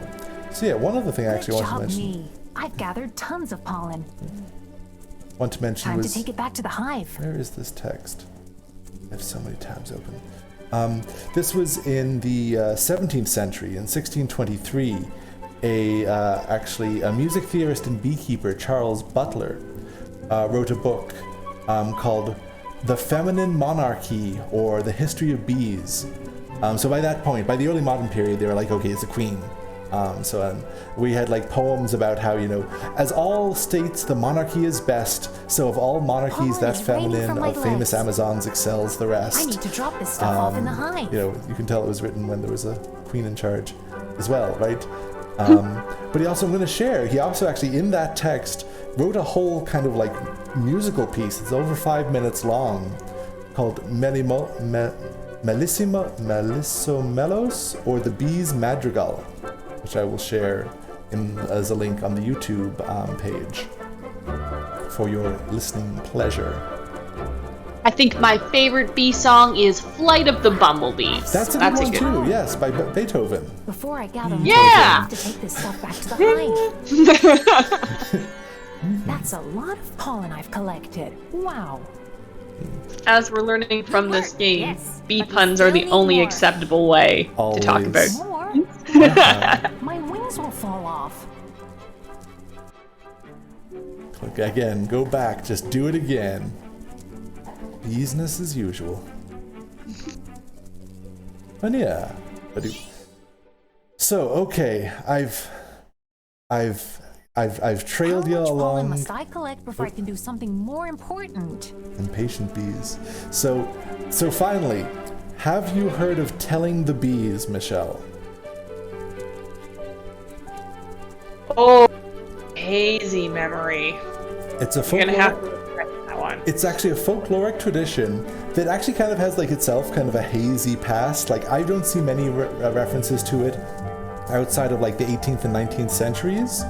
So yeah, one other thing I actually want to mention. Me. I've gathered tons of pollen. Want to mention Time was, to take it back to the hive. where is this text? I have so many tabs open. This was in the 17th century, in 1623. Actually, a music theorist and beekeeper, Charles Butler, wrote a book called The Feminine Monarchy, or The History of Bees. So by that point, by the early modern period, they were like, okay, it's a queen. We had like poems about how, you know, as all states the monarchy is best, so of all monarchies that feminine of famous Amazons excels the rest. I need to drop this stuff off in the hive. You know, you can tell it was written when there was a queen in charge as well, right? But he also, I'm going to share, he also actually in that text wrote a whole kind of like musical piece. It's over 5 minutes long, called Melissomelos, or the Bees Madrigal, which I will share as a link on the YouTube page for your listening pleasure. I think my favorite bee song is Flight of the Bumblebees. That's a good one too, yes, by Beethoven. Before I gather Yeah! I have to take this stuff back to the hive. That's a lot of pollen I've collected. Wow. As we're learning from this game, Yes, bee but we puns are still the need only more. acceptable way to talk about. Always. More? My wings will fall off. Again, go back, just do it again. Business as usual. And yeah, so okay, I've trailed you How much pollen along. must I collect before I can do something more important? Impatient bees. So finally, have you heard of telling the bees, Michelle? Oh, hazy memory. It's a You're gonna folklore. have to refresh that one. It's actually a folkloric tradition that actually kind of has like itself kind of a hazy past. Like I don't see many references to it outside of like the 18th and 19th centuries,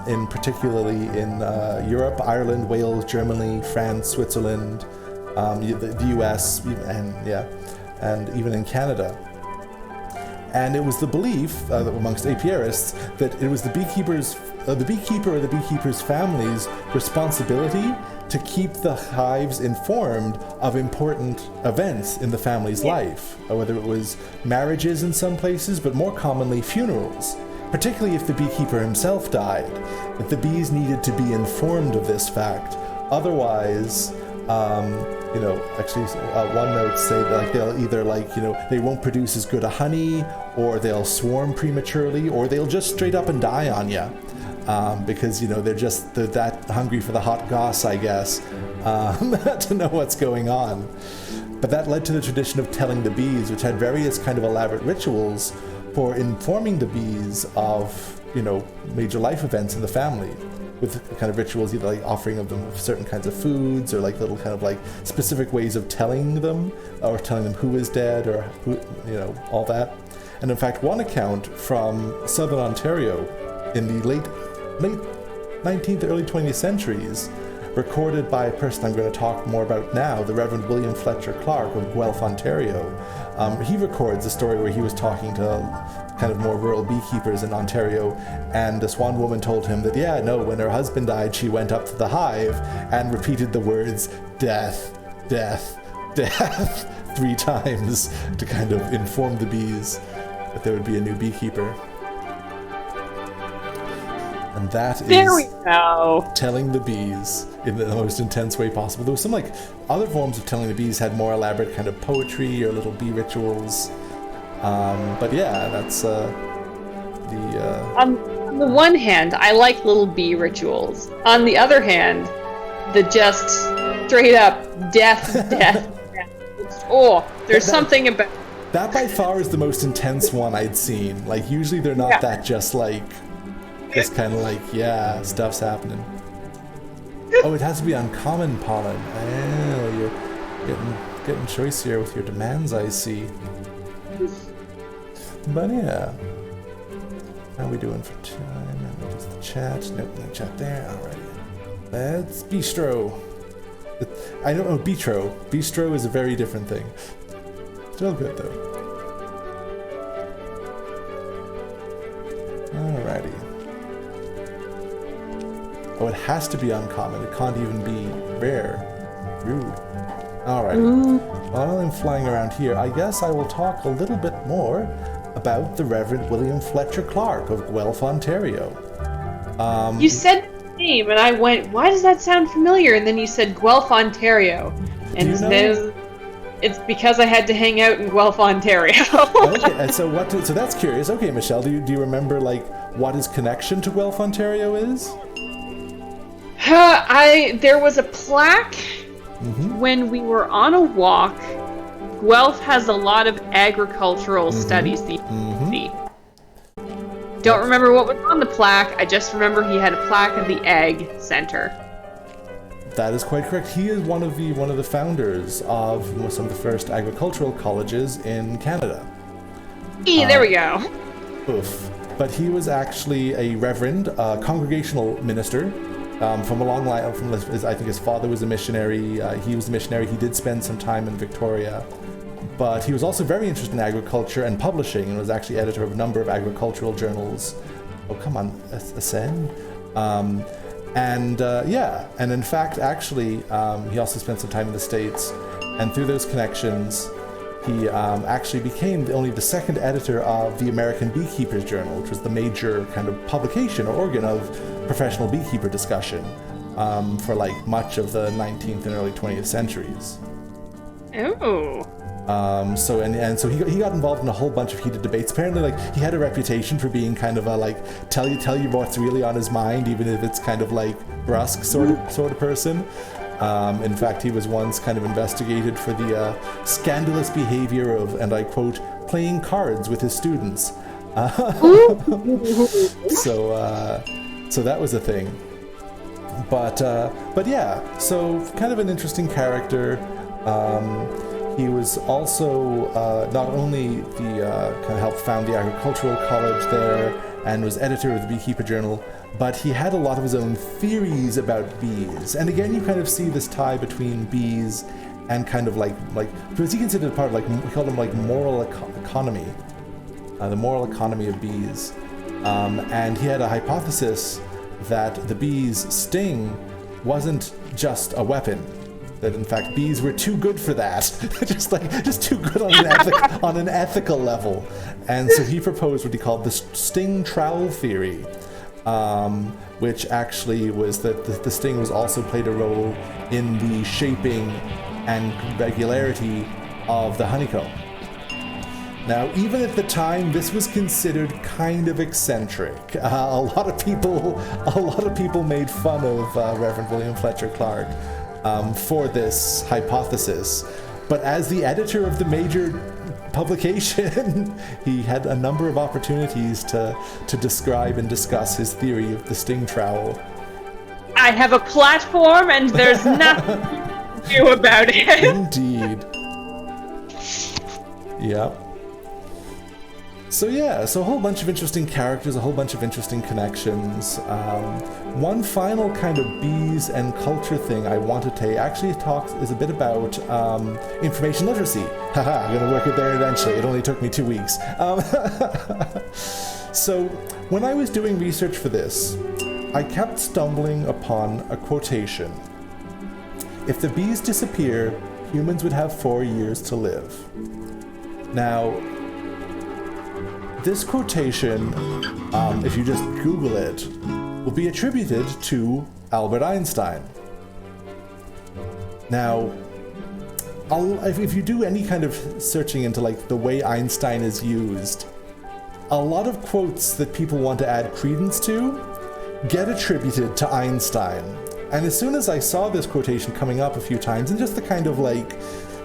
in particularly in Europe, Ireland, Wales, Germany, France, Switzerland, the US, and even in Canada. And it was the belief amongst apiarists that it was the beekeeper or the beekeeper's family's responsibility to keep the hives informed of important events in the family's life, whether it was marriages in some places, but more commonly funerals, particularly if the beekeeper himself died, that the bees needed to be informed of this fact. Otherwise, one note say that like they'll either they won't produce as good a honey, or they'll swarm prematurely, or they'll just straight up and die on you. Because they're that hungry for the hot goss, I guess, to know what's going on. But that led to the tradition of telling the bees, which had various kind of elaborate rituals for informing the bees of major life events in the family, with kind of rituals either like offering of them certain kinds of foods, or like little kind of like specific ways of telling them, or telling them who is dead, or who, all that. And in fact, one account from southern Ontario in the late 19th, early 20th centuries, recorded by a person I'm going to talk more about now, the Reverend William Fletcher Clark of Guelph, Ontario. He records a story where he was talking to kind of more rural beekeepers in Ontario, and this one woman told him that, when her husband died, she went up to the hive and repeated the words, death, death, death, 3 times to kind of inform the bees that there would be a new beekeeper. And that There we is go. telling the bees in the most intense way possible. There was some other forms of telling the bees had more elaborate kind of poetry or little bee rituals. But yeah, that's On the one hand, I like little bee rituals. On the other hand, the just straight up death. Oh, there's something about. That by far is the most intense one I'd seen. Like, usually they're not that just like, just kind of like, yeah, stuff's happening. Oh, it has to be uncommon pollen. Oh, you're getting choice here with your demands, I see. But yeah. How are we doing for time? And just the chat. Nope, no chat there. Alrighty. Let's bistro. I don't know, bistro. Bistro is a very different thing. Still good though. Alrighty. Oh, it has to be uncommon. It can't even be rare. Rude. Alrighty. While I'm flying around here, I guess I will talk a little bit more about the Reverend William Fletcher Clark of Guelph, Ontario. You said the name, and I went, why does that sound familiar? And then you said Guelph, Ontario. And you know? then it's because I had to hang out in Guelph, Ontario. Okay, and so so that's curious. Okay, Michelle, do you remember like what his connection to Guelph, Ontario is? There was a plaque when we were on a walk. Guelph has a lot of agricultural studies. Don't remember what was on the plaque. I just remember he had a plaque of the Ag Center. That is quite correct. He is one of the founders of some of the first agricultural colleges in Canada. There we go. Oof. But he was actually a reverend, congregational minister from a long line. I think his father was a missionary. He was a missionary. He did spend some time in Victoria. But he was also very interested in agriculture and publishing, and was actually editor of a number of agricultural journals. Oh, come on, Ascend. And in fact, actually, he also spent some time in the States, and through those connections, he actually became only the second editor of the American Beekeepers Journal, which was the major kind of publication or organ of professional beekeeper discussion for like much of the 19th and early 20th centuries. Oh. So he got involved in a whole bunch of heated debates. Apparently, like, he had a reputation for being kind of a like tell you what's really on his mind, even if it's kind of like brusque sort of person. In fact, he was once kind of investigated for the scandalous behavior of, and I quote, playing cards with his students. So that was a thing. But yeah, so kind of an interesting character. He was also not only the kind of helped found the agricultural college there and was editor of the Beekeeper Journal, but he had a lot of his own theories about bees. And again, you kind of see this tie between bees and kind of like because he considered part of like, we call them like moral economy, the moral economy of bees. And he had a hypothesis that the bee's sting wasn't just a weapon. That in fact bees were too good for that, just too good on an ethical level, and so he proposed what he called the sting trowel theory, which actually was that the sting was also played a role in the shaping and regularity of the honeycomb. Now, even at the time, this was considered kind of eccentric. A lot of people made fun of Reverend William Fletcher Clark. For this hypothesis, but as the editor of the major publication, he had a number of opportunities to describe and discuss his theory of the sting trowel. I have a platform, and there's nothing to do about it. Indeed. Yep. So yeah, so a whole bunch of interesting characters, a whole bunch of interesting connections. One final kind of bees and culture thing I wanted to actually is a bit about information literacy. Haha, I'm gonna work it there eventually. It only took me 2 weeks. So when I was doing research for this, I kept stumbling upon a quotation. If the bees disappear, humans would have 4 years to live. Now, this quotation, if you just Google it, will be attributed to Albert Einstein. Now, if you do any kind of searching into like the way Einstein is used, a lot of quotes that people want to add credence to get attributed to Einstein. And as soon as I saw this quotation coming up a few times, and just the kind of like,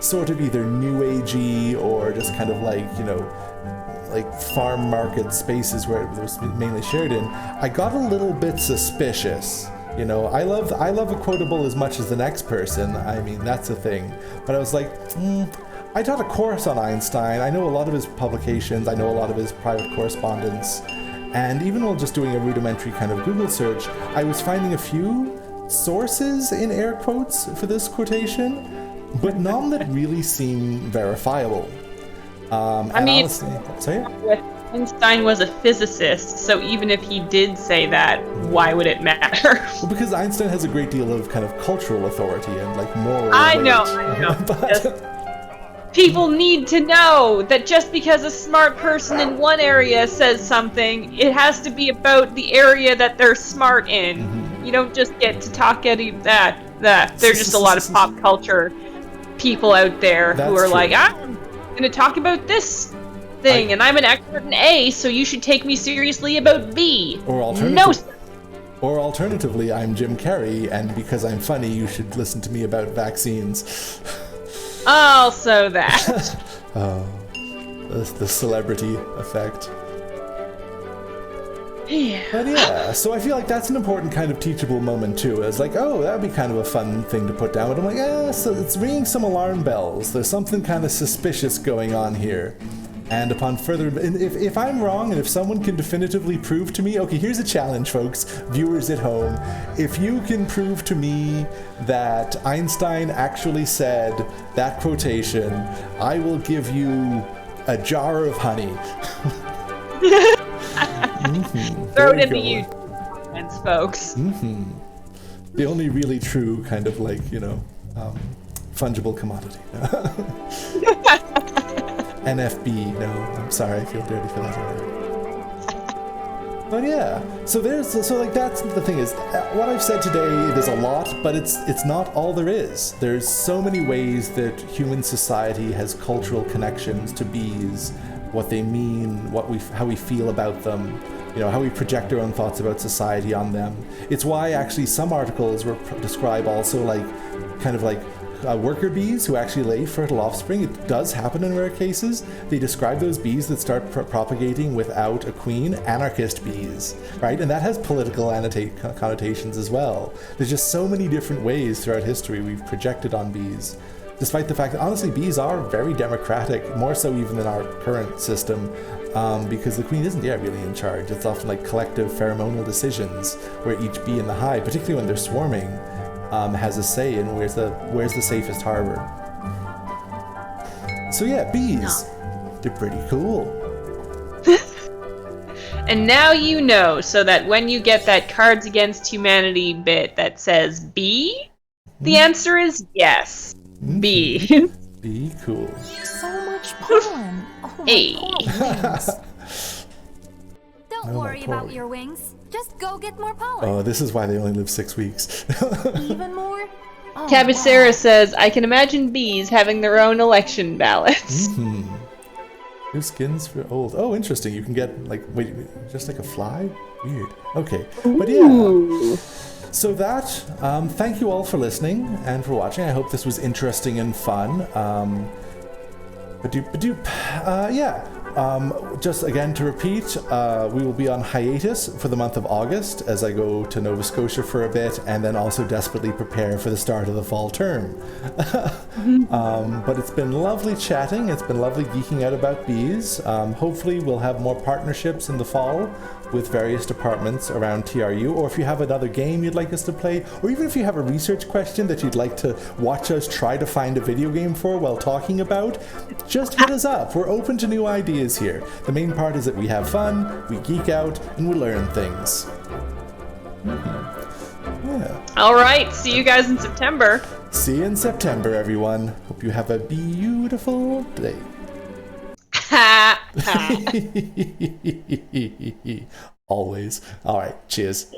sort of either new agey or just kind of like, you know, like farm market spaces where it was mainly shared in, I got a little bit suspicious. You know, I love a quotable as much as the next person. I mean, that's a thing. But I was like, I taught a course on Einstein. I know a lot of his publications. I know a lot of his private correspondence. And even while just doing a rudimentary kind of Google search, I was finding a few sources in air quotes for this quotation, but none that really seem verifiable. I mean, honestly, sorry? Einstein was a physicist, so even if he did say that, why would it matter? Well, because Einstein has a great deal of kind of cultural authority and like moral I weight. know. But, People need to know that just because a smart person in one area says something, it has to be about the area that they're smart in. Mm-hmm. You don't just get to talk any that. There's just a lot of pop culture people out there who are That's like, true. I'm going to talk about this thing, and I'm an expert in A, so you should take me seriously about B. Or Or alternatively, I'm Jim Carrey, and because I'm funny, you should listen to me about vaccines. Also that. Oh, the celebrity effect. Yeah. But yeah, so I feel like that's an important kind of teachable moment too. It's like, oh, that'd be kind of a fun thing to put down. But I'm like, so it's ringing some alarm bells. There's something kind of suspicious going on here. And upon further, if I'm wrong and if someone can definitively prove to me, okay, here's a challenge, folks, viewers at home. If you can prove to me that Einstein actually said that quotation, I will give you a jar of honey. Throw it in the YouTube comments, folks. The only really true kind of like, you know, fungible commodity. NFB, no, I'm sorry, I feel dirty for that word. But yeah, so that's the thing is, what I've said today, there's a lot, but it's not all there is. There's so many ways that human society has cultural connections to bees, what they mean, how we feel about them, you know, how we project our own thoughts about society on them. It's why actually some articles describe also like, kind of like, worker bees who actually lay fertile offspring. It does happen in rare cases. They describe those bees that start propagating without a queen, anarchist bees, right? And that has political connotations as well. There's just so many different ways throughout history we've projected on bees, despite the fact that honestly bees are very democratic, more so even than our current system, because the queen isn't really in charge. It's often like collective pheromonal decisions where each bee in the hive, particularly when they're swarming, has a say in where's the safest harbor. So yeah, bees. They're pretty cool. And now you know, so that when you get that Cards Against Humanity bit that says B, the answer is yes. B. Be cool. So much pollen. Oh my Hey. poor wings. Don't Oh, my worry poor about wing. your wings. Just go get more pollen. Oh, this is why they only live 6 weeks. Even more? Oh, Cabicera wow. says, I can imagine bees having their own election ballots. New skins for old. Oh, interesting. You can get like, wait, just like a fly? Weird. Okay, but yeah. So that, thank you all for listening and for watching. I hope this was interesting and fun. Just again to repeat, we will be on hiatus for the month of August as I go to Nova Scotia for a bit and then also desperately prepare for the start of the fall term. But it's been lovely chatting. It's been lovely geeking out about bees. Hopefully we'll have more partnerships in the fall with various departments around TRU, or if you have another game you'd like us to play, or even if you have a research question that you'd like to watch us try to find a video game for while talking about, just hit us up. We're open to new ideas here. The main part is that we have fun, we geek out, and we learn things. Yeah. All right, see you guys in September. See you in September, everyone. Hope you have a beautiful day. Ha ha. Always. All right. Cheers.